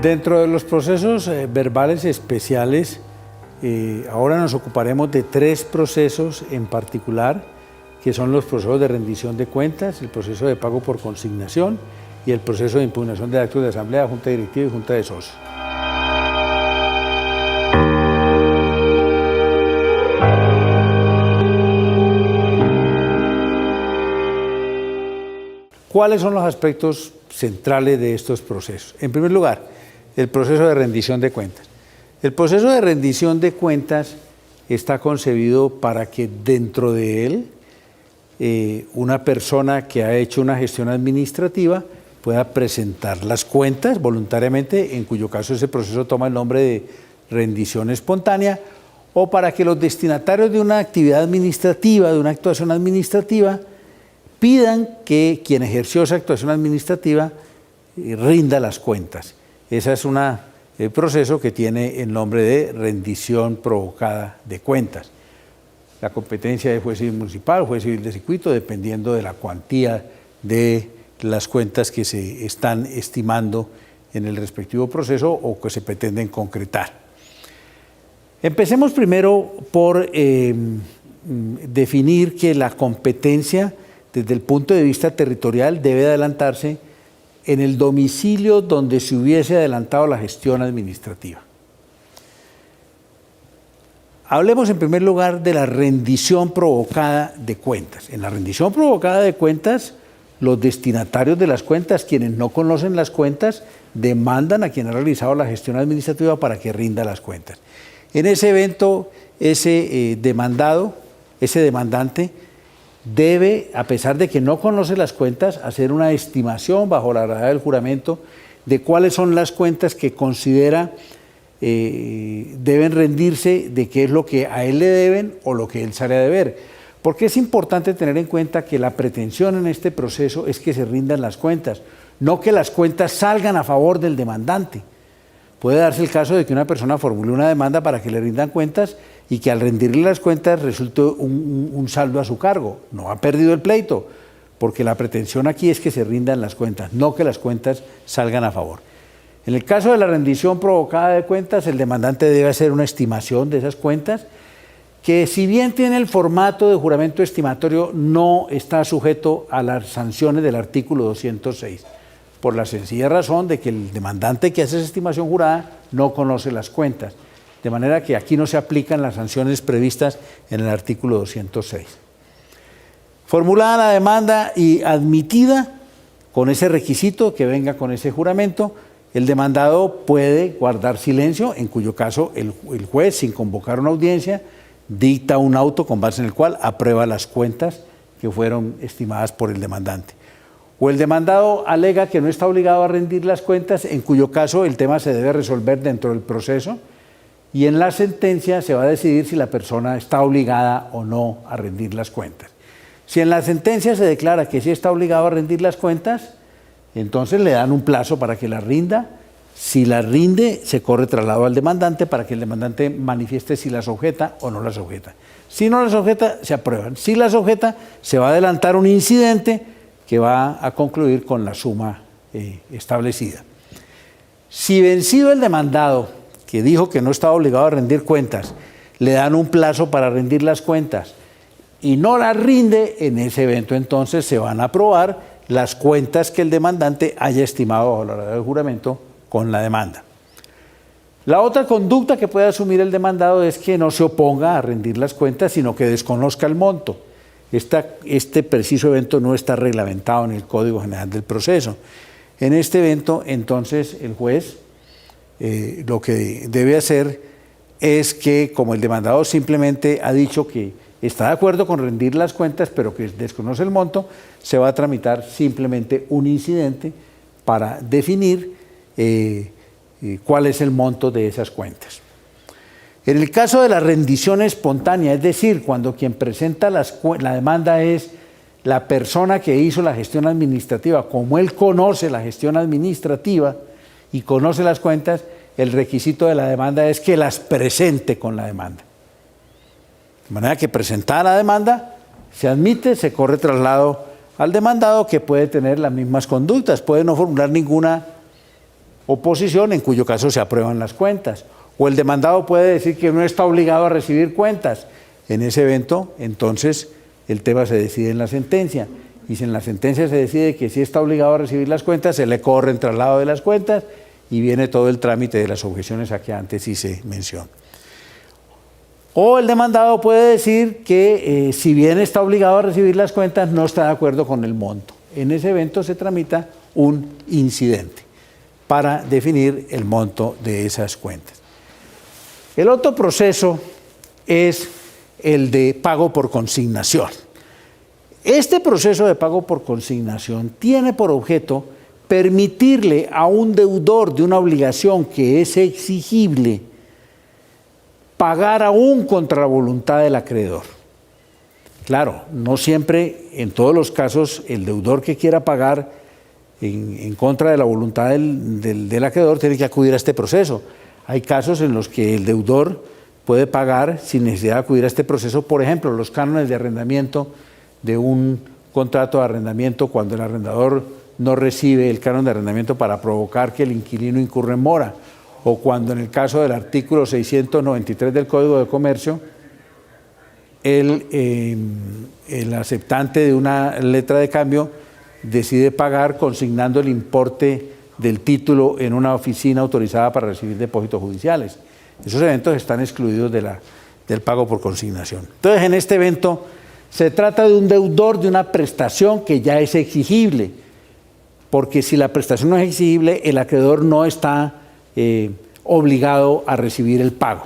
Dentro de los procesos verbales especiales, ahora nos ocuparemos de 3 procesos en particular, que son los procesos de rendición de cuentas, el proceso de pago por consignación y el proceso de impugnación de actos de asamblea, junta directiva y junta de socios. ¿Cuáles son los aspectos centrales de estos procesos? En primer lugar, el proceso de rendición de cuentas. El proceso de rendición de cuentas está concebido para que dentro de él una persona que ha hecho una gestión administrativa pueda presentar las cuentas voluntariamente, en cuyo caso ese proceso toma el nombre de rendición espontánea, o para que los destinatarios de una actividad administrativa, de una actuación administrativa, pidan que quien ejerció esa actuación administrativa rinda las cuentas. Ese es un proceso que tiene el nombre de rendición provocada de cuentas. La competencia de juez civil municipal, juez civil de circuito, dependiendo de la cuantía de las cuentas que se están estimando en el respectivo proceso o que se pretenden concretar. Empecemos primero por definir que la competencia desde el punto de vista territorial debe adelantarse en el domicilio donde se hubiese adelantado la gestión administrativa. Hablemos en primer lugar de la rendición provocada de cuentas. En la rendición provocada de cuentas, los destinatarios de las cuentas, quienes no conocen las cuentas, demandan a quien ha realizado la gestión administrativa para que rinda las cuentas. En ese evento, ese demandante, debe, a pesar de que no conoce las cuentas, hacer una estimación bajo la gravedad del juramento de cuáles son las cuentas que considera deben rendirse, de qué es lo que a él le deben o lo que él sale a deber. Porque es importante tener en cuenta que la pretensión en este proceso es que se rindan las cuentas, no que las cuentas salgan a favor del demandante. Puede darse el caso de que una persona formule una demanda para que le rindan cuentas y que al rendirle las cuentas resulte un saldo a su cargo. No ha perdido el pleito, porque la pretensión aquí es que se rindan las cuentas, no que las cuentas salgan a favor. En el caso de la rendición provocada de cuentas, el demandante debe hacer una estimación de esas cuentas, que si bien tiene el formato de juramento estimatorio, no está sujeto a las sanciones del artículo 206, por la sencilla razón de que el demandante que hace esa estimación jurada no conoce las cuentas, de manera que aquí no se aplican las sanciones previstas en el artículo 206. Formulada la demanda y admitida con ese requisito que venga con ese juramento, el demandado puede guardar silencio, en cuyo caso el juez, sin convocar una audiencia, dicta un auto con base en el cual aprueba las cuentas que fueron estimadas por el demandante. O el demandado alega que no está obligado a rendir las cuentas, en cuyo caso el tema se debe resolver dentro del proceso y en la sentencia se va a decidir si la persona está obligada o no a rendir las cuentas. Si en la sentencia se declara que sí está obligado a rendir las cuentas, entonces le dan un plazo para que las rinda. Si las rinde, se corre traslado al demandante para que el demandante manifieste si las objeta o no las objeta. Si no las objeta, se aprueban. Si las objeta, se va a adelantar un incidente que va a concluir con la suma establecida. Si vencido el demandado, que dijo que no estaba obligado a rendir cuentas, le dan un plazo para rendir las cuentas y no las rinde, en ese evento entonces se van a aprobar las cuentas que el demandante haya estimado bajo la gravedad del juramento con la demanda. La otra conducta que puede asumir el demandado es que no se oponga a rendir las cuentas, sino que desconozca el monto. Este preciso evento no está reglamentado en el Código General del Proceso. En este evento, entonces, el juez lo que debe hacer es que, como el demandado simplemente ha dicho que está de acuerdo con rendir las cuentas, pero que desconoce el monto, se va a tramitar simplemente un incidente para definir cuál es el monto de esas cuentas. En el caso de la rendición espontánea, es decir, cuando quien presenta la demanda es la persona que hizo la gestión administrativa, como él conoce la gestión administrativa y conoce las cuentas, el requisito de la demanda es que las presente con la demanda. De manera que presentada la demanda, se admite, se corre traslado al demandado, que puede tener las mismas conductas, puede no formular ninguna oposición, en cuyo caso se aprueban las cuentas. O el demandado puede decir que no está obligado a recibir cuentas. En ese evento, entonces, el tema se decide en la sentencia. Y si en la sentencia se decide que sí está obligado a recibir las cuentas, se le corre el traslado de las cuentas y viene todo el trámite de las objeciones a que antes hice mención. O el demandado puede decir que si bien está obligado a recibir las cuentas, no está de acuerdo con el monto. En ese evento se tramita un incidente para definir el monto de esas cuentas. El otro proceso es el de pago por consignación. Este proceso de pago por consignación tiene por objeto permitirle a un deudor de una obligación que es exigible pagar aún contra la voluntad del acreedor. Claro, no siempre, en todos los casos, el deudor que quiera pagar en contra de la voluntad del acreedor tiene que acudir a este proceso. Hay casos en los que el deudor puede pagar sin necesidad de acudir a este proceso, por ejemplo, los cánones de arrendamiento de un contrato de arrendamiento cuando el arrendador no recibe el canon de arrendamiento para provocar que el inquilino incurra en mora, o cuando en el caso del artículo 693 del Código de Comercio, el aceptante de una letra de cambio decide pagar consignando el importe del título en una oficina autorizada para recibir depósitos judiciales. Esos eventos están excluidos del pago por consignación. Entonces, en este evento se trata de un deudor de una prestación que ya es exigible, porque si la prestación no es exigible, el acreedor no está obligado a recibir el pago.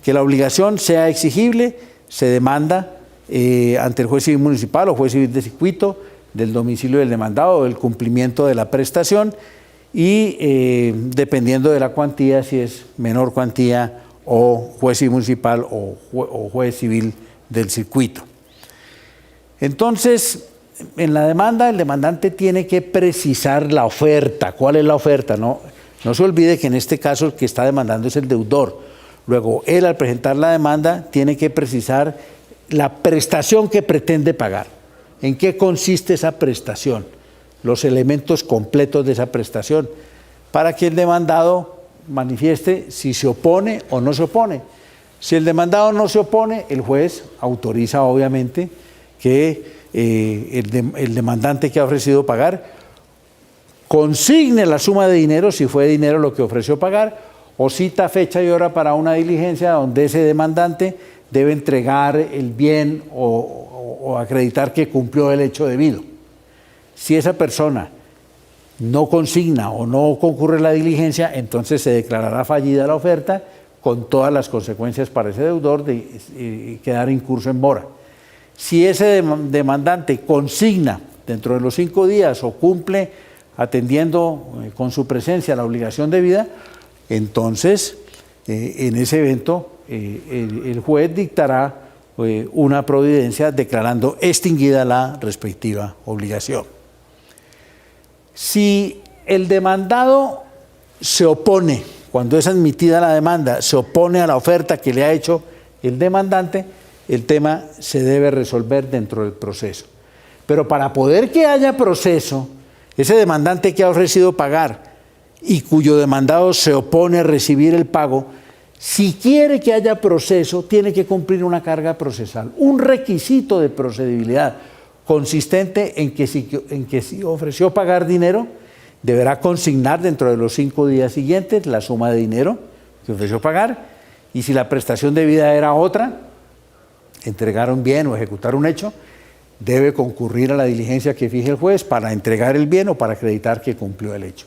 Que la obligación sea exigible, se demanda ante el juez civil municipal o juez civil de circuito del domicilio del demandado o del cumplimiento de la prestación y dependiendo de la cuantía, si es menor cuantía o juez civil municipal o juez civil del circuito. Entonces, en la demanda, el demandante tiene que precisar la oferta. ¿Cuál es la oferta? No se olvide que en este caso el que está demandando es el deudor. Luego, él al presentar la demanda tiene que precisar la prestación que pretende pagar. ¿En qué consiste esa prestación? Los elementos completos de esa prestación, para que el demandado manifieste si se opone o no se opone. Si el demandado no se opone, el juez autoriza obviamente que el demandante que ha ofrecido pagar consigne la suma de dinero, si fue dinero lo que ofreció pagar, o cita fecha y hora para una diligencia donde ese demandante debe entregar el bien o acreditar que cumplió el hecho debido. Si esa persona no consigna o no concurre la diligencia, entonces se declarará fallida la oferta con todas las consecuencias para ese deudor de quedar incurso en mora. Si ese demandante consigna dentro de los 5 días o cumple atendiendo con su presencia la obligación debida, entonces en ese evento el juez dictará una providencia declarando extinguida la respectiva obligación. Si el demandado se opone, cuando es admitida la demanda, se opone a la oferta que le ha hecho el demandante, el tema se debe resolver dentro del proceso. Pero para poder que haya proceso, ese demandante que ha ofrecido pagar y cuyo demandado se opone a recibir el pago, si quiere que haya proceso, tiene que cumplir una carga procesal, un requisito de procedibilidad consistente en que si ofreció pagar dinero, deberá consignar dentro de los 5 días siguientes la suma de dinero que ofreció pagar, y si la prestación debida era otra, entregar un bien o ejecutar un hecho, debe concurrir a la diligencia que fije el juez para entregar el bien o para acreditar que cumplió el hecho.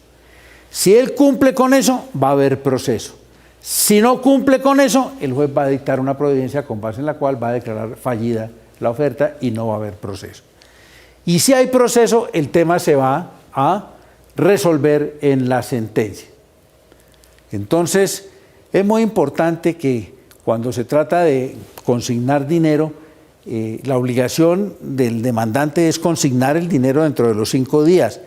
Si él cumple con eso, va a haber proceso. Si no cumple con eso, el juez va a dictar una providencia con base en la cual va a declarar fallida la oferta y no va a haber proceso. Y si hay proceso, el tema se va a resolver en la sentencia. Entonces, es muy importante que cuando se trata de consignar dinero, la obligación del demandante es consignar el dinero dentro de los 5 días.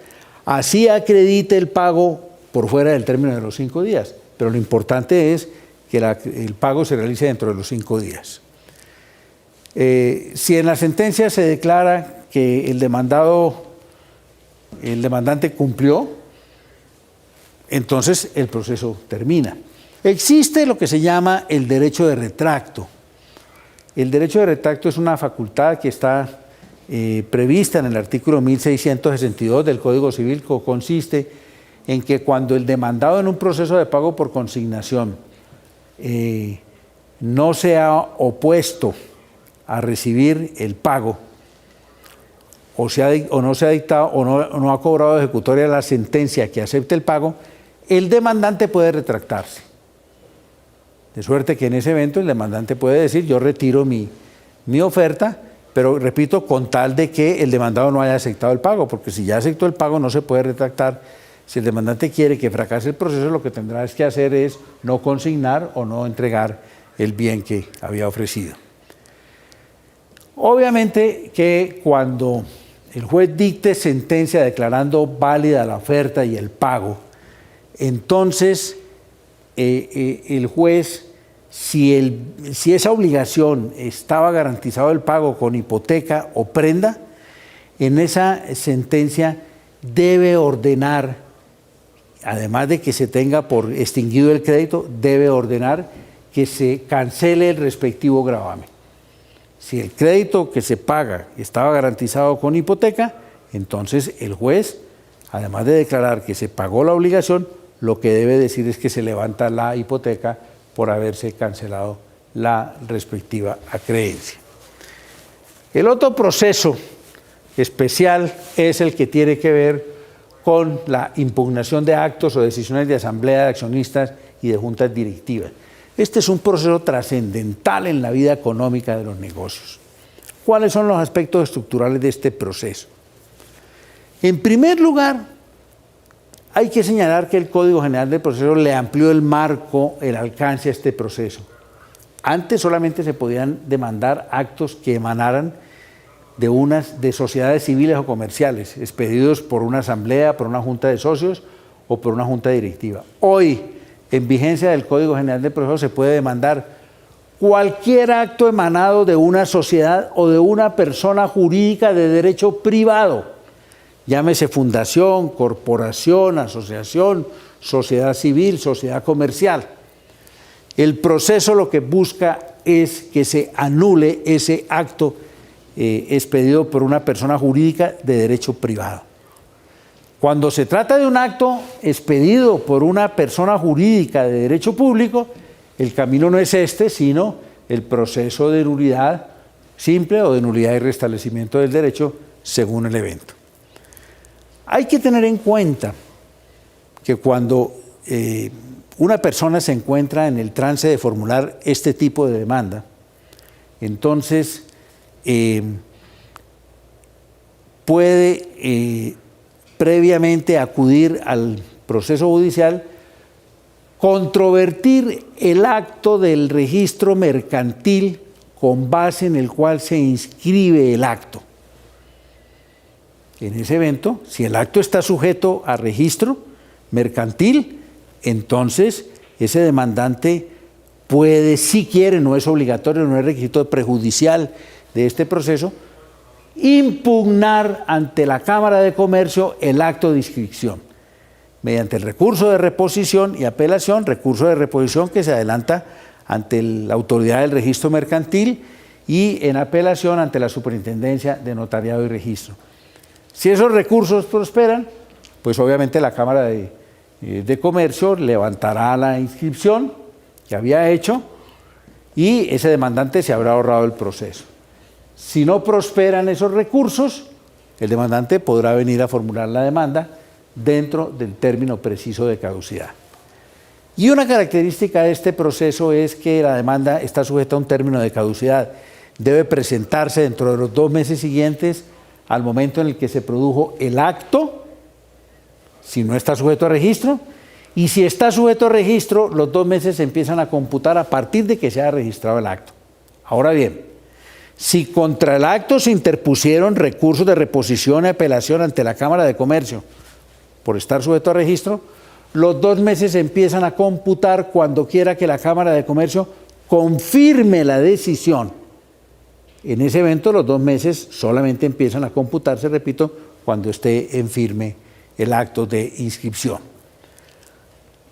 Así acredite el pago por fuera del término de los 5 días, pero lo importante es que el pago se realice dentro de los 5 días. Si en la sentencia se declara que el demandante cumplió, entonces el proceso termina. Existe lo que se llama el derecho de retracto. El derecho de retracto es una facultad que está prevista en el artículo 1662 del Código Civil, que consiste en que cuando el demandado en un proceso de pago por consignación no se ha opuesto a recibir el pago, o no se ha dictado o no ha cobrado ejecutoria la sentencia que acepte el pago, el demandante puede retractarse. De suerte que en ese evento el demandante puede decir: yo retiro mi oferta, pero repito, con tal de que el demandado no haya aceptado el pago, porque si ya aceptó el pago no se puede retractar. Si el demandante quiere que fracase el proceso, lo que tendrá que hacer es no consignar o no entregar el bien que había ofrecido. Obviamente que cuando el juez dicte sentencia declarando válida la oferta y el pago, entonces el juez, si esa obligación estaba garantizado el pago con hipoteca o prenda, en esa sentencia debe ordenar, además de que se tenga por extinguido el crédito, debe ordenar que se cancele el respectivo gravamen. Si el crédito que se paga estaba garantizado con hipoteca, entonces el juez, además de declarar que se pagó la obligación, lo que debe decir es que se levanta la hipoteca por haberse cancelado la respectiva acreencia. El otro proceso especial es el que tiene que ver con la impugnación de actos o decisiones de asamblea de accionistas y de juntas directivas. Este es un proceso trascendental en la vida económica de los negocios. ¿Cuáles son los aspectos estructurales de este proceso? En primer lugar, hay que señalar que el Código General del Proceso le amplió el marco, el alcance a este proceso. Antes solamente se podían demandar actos que emanaran de sociedades civiles o comerciales, expedidos por una asamblea, por una junta de socios o por una junta directiva. Hoy, en vigencia del Código General del Proceso, se puede demandar cualquier acto emanado de una sociedad o de una persona jurídica de derecho privado. Llámese fundación, corporación, asociación, sociedad civil, sociedad comercial. El proceso lo que busca es que se anule ese acto expedido por una persona jurídica de derecho privado. Cuando se trata de un acto expedido por una persona jurídica de derecho público, el camino no es este, sino el proceso de nulidad simple o de nulidad y restablecimiento del derecho según el evento. Hay que tener en cuenta que cuando una persona se encuentra en el trance de formular este tipo de demanda, entonces puede previamente acudir al proceso judicial, controvertir el acto del registro mercantil con base en el cual se inscribe el acto. En ese evento, si el acto está sujeto a registro mercantil, entonces ese demandante puede, si quiere, no es obligatorio, no es requisito prejudicial de este proceso, impugnar ante la Cámara de Comercio el acto de inscripción, mediante el recurso de reposición y apelación, recurso de reposición que se adelanta ante la autoridad del registro mercantil y en apelación ante la Superintendencia de Notariado y Registro. Si esos recursos prosperan, pues obviamente la Cámara de Comercio levantará la inscripción que había hecho y ese demandante se habrá ahorrado el proceso. Si no prosperan esos recursos, el demandante podrá venir a formular la demanda dentro del término preciso de caducidad. Y una característica de este proceso es que la demanda está sujeta a un término de caducidad. Debe presentarse dentro de los 2 meses siguientes al momento en el que se produjo el acto, si no está sujeto a registro, y si está sujeto a registro, los 2 meses se empiezan a computar a partir de que se haya registrado el acto. Ahora bien, si contra el acto se interpusieron recursos de reposición y apelación ante la Cámara de Comercio por estar sujeto a registro, los 2 meses se empiezan a computar cuando quiera que la Cámara de Comercio confirme la decisión. En ese evento los 2 meses solamente empiezan a computarse, repito, cuando esté en firme el acto de inscripción.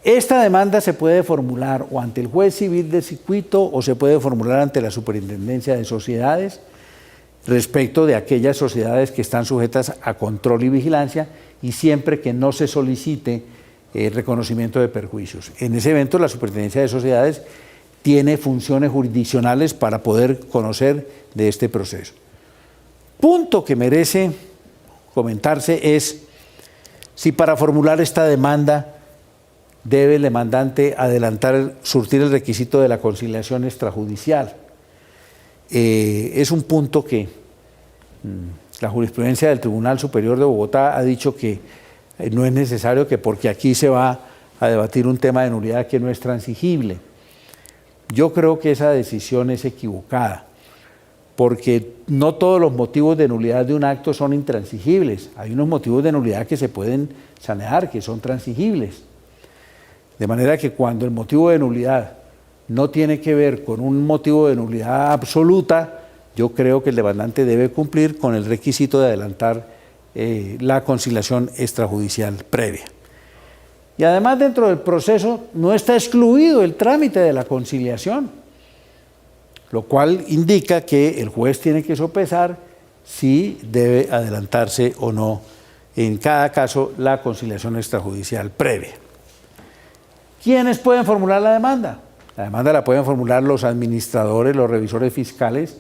Esta demanda se puede formular o ante el juez civil de circuito o se puede formular ante la Superintendencia de Sociedades respecto de aquellas sociedades que están sujetas a control y vigilancia y siempre que no se solicite reconocimiento de perjuicios. En ese evento la Superintendencia de Sociedades tiene funciones jurisdiccionales para poder conocer de este proceso. Punto que merece comentarse es si para formular esta demanda debe el demandante surtir el requisito de la conciliación extrajudicial. Es un punto que la jurisprudencia del Tribunal Superior de Bogotá ha dicho que no es necesario, que porque aquí se va a debatir un tema de nulidad que no es transigible. Yo creo que esa decisión es equivocada, porque no todos los motivos de nulidad de un acto son intransigibles. Hay unos motivos de nulidad que se pueden sanear, que son transigibles. De manera que cuando el motivo de nulidad no tiene que ver con un motivo de nulidad absoluta, yo creo que el demandante debe cumplir con el requisito de adelantar la conciliación extrajudicial previa. Y además dentro del proceso no está excluido el trámite de la conciliación, lo cual indica que el juez tiene que sopesar si debe adelantarse o no en cada caso la conciliación extrajudicial previa. ¿Quiénes pueden formular la demanda? La demanda la pueden formular los administradores, los revisores fiscales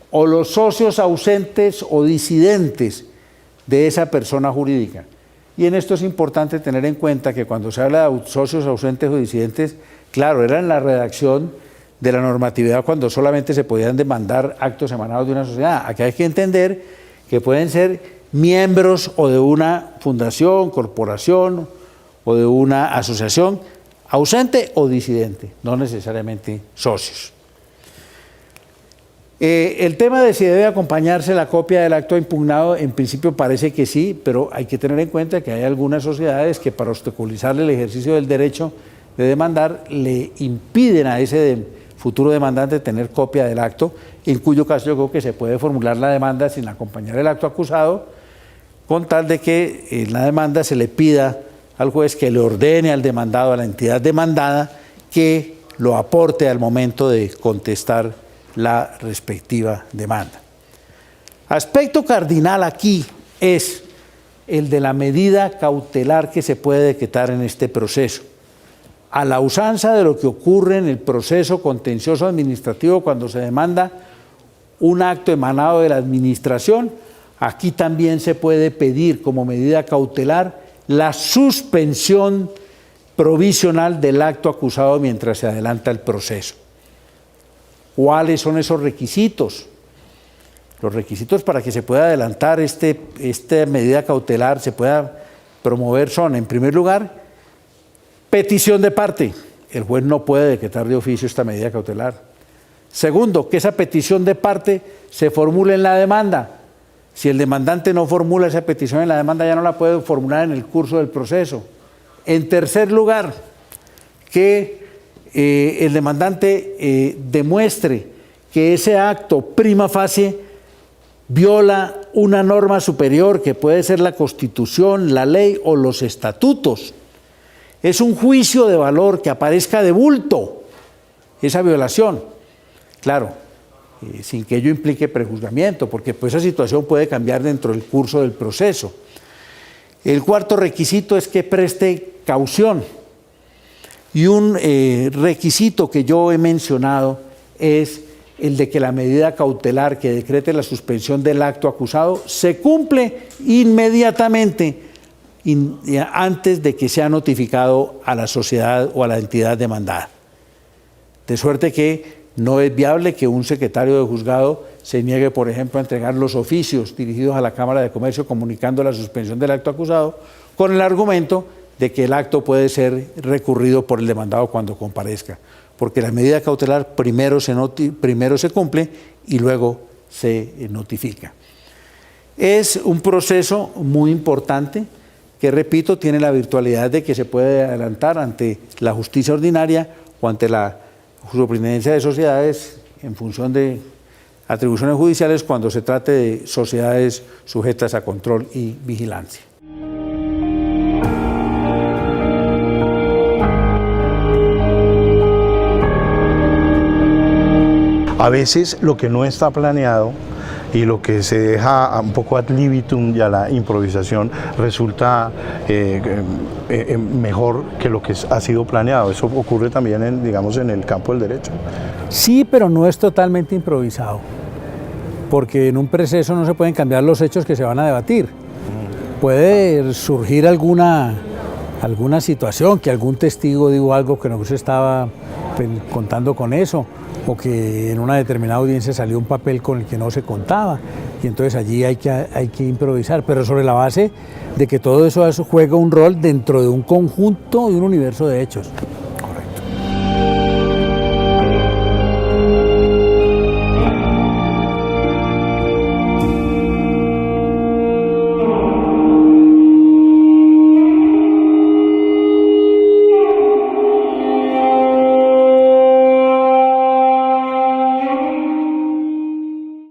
o los socios ausentes o disidentes de esa persona jurídica. Y en esto es importante tener en cuenta que cuando se habla de socios ausentes o disidentes, claro, era en la redacción de la normatividad cuando solamente se podían demandar actos emanados de una sociedad. Aquí hay que entender que pueden ser miembros o de una fundación, corporación o de una asociación ausente o disidente, no necesariamente socios. El tema de si debe acompañarse la copia del acto impugnado, en principio parece que sí, pero hay que tener en cuenta que hay algunas sociedades que para obstaculizarle el ejercicio del derecho de demandar le impiden a ese futuro demandante tener copia del acto, en cuyo caso yo creo que se puede formular la demanda sin acompañar el acto acusado, con tal de que en la demanda se le pida al juez que le ordene al demandado, a la entidad demandada, que lo aporte al momento de contestar la respectiva demanda. Aspecto cardinal aquí es el de la medida cautelar que se puede decretar en este proceso. A la usanza de lo que ocurre en el proceso contencioso administrativo cuando se demanda un acto emanado de la administración, aquí también se puede pedir como medida cautelar la suspensión provisional del acto acusado mientras se adelanta el proceso. ¿Cuáles son esos requisitos? Los requisitos para que se pueda adelantar esta medida cautelar, se pueda promover son, en primer lugar, petición de parte. El juez no puede decretar de oficio esta medida cautelar. Segundo, que esa petición de parte se formule en la demanda. Si el demandante no formula esa petición en la demanda, ya no la puede formular en el curso del proceso. En tercer lugar, que el demandante demuestre que ese acto prima facie viola una norma superior, que puede ser la Constitución, la ley o los estatutos. Es un juicio de valor que aparezca de bulto esa violación. Claro, sin que ello implique prejuzgamiento, porque pues esa situación puede cambiar dentro del curso del proceso. El cuarto requisito es que preste caución. Y un requisito que yo he mencionado es el de que la medida cautelar que decrete la suspensión del acto acusado se cumple inmediatamente antes de que sea notificado a la sociedad o a la entidad demandada. De suerte que no es viable que un secretario de juzgado se niegue, por ejemplo, a entregar los oficios dirigidos a la Cámara de Comercio comunicando la suspensión del acto acusado con el argumento de que el acto puede ser recurrido por el demandado cuando comparezca, porque la medida cautelar primero se cumple y luego se notifica. Es un proceso muy importante que, repito, tiene la virtualidad de que se puede adelantar ante la justicia ordinaria o ante la Superintendencia de Sociedades en función de atribuciones judiciales cuando se trate de sociedades sujetas a control y vigilancia. A veces lo que no está planeado y lo que se deja un poco ad libitum y a la improvisación resulta mejor que lo que ha sido planeado. Eso ocurre también, digamos, en el campo del derecho. Sí, pero no es totalmente improvisado, porque en un proceso no se pueden cambiar los hechos que se van a debatir. Puede surgir alguna situación, que algún testigo dijo algo que no se estaba contando con eso, o que en una determinada audiencia salió un papel con el que no se contaba, y entonces allí hay que improvisar, pero sobre la base de que todo eso juega un rol dentro de un conjunto, de un universo de hechos.